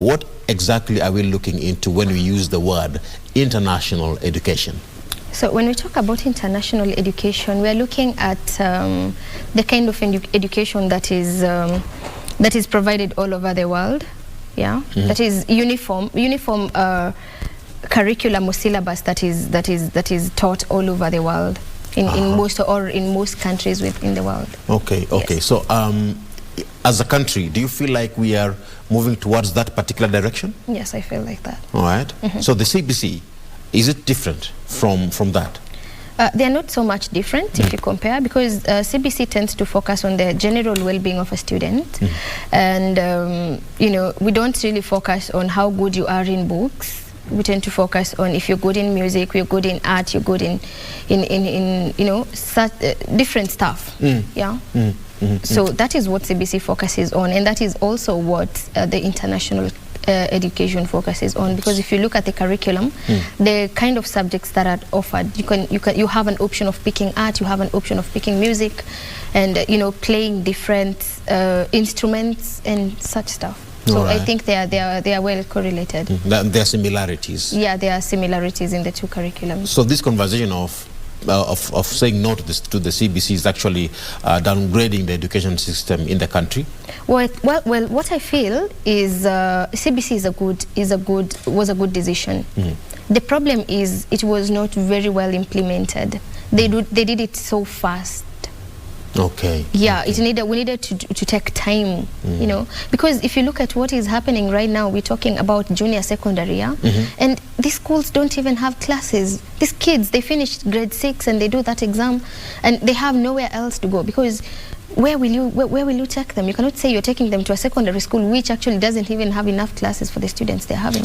What exactly are we looking into when we use the word international education? So when we talk about international education, we are looking at the kind of education that is provided all over the world. Yeah, that is uniform curriculum or syllabus that is taught all over the world in most countries within the world. Okay. Yes. So as a country, do you feel like we are moving towards that particular direction? Yes, I feel like that. All right. So the CBC, is it different from that? They are not so much different if you compare, because CBC tends to focus on the general well-being of a student, and you know, we don't really focus on how good you are in books. We tend to focus on if you're good in music, you're good in art, you're good in you know, such, different stuff. Yeah. So that is what CBC focuses on, and that is also what the international education focuses on, because if you look at the curriculum, the kind of subjects that are offered, you have an option of picking art, you have an option of picking music, and you know, playing different instruments and such stuff. So I think they are well correlated. There are similarities. Yeah, there are similarities in the two curriculums. So this conversation of saying no to the CBC is actually downgrading the education system in the country? Well, what I feel is CBC was a good decision. The problem is it was not very well implemented. They did it so fast. Okay. Yeah, okay. We needed to take time, you know, because if you look at what is happening right now, we're talking about junior secondary, yeah? And these schools don't even have classes. These kids, they finished grade 6 and they do that exam, and they have nowhere else to go, because where will you take them? You cannot say you're taking them to a secondary school which actually doesn't even have enough classes for the students they're having.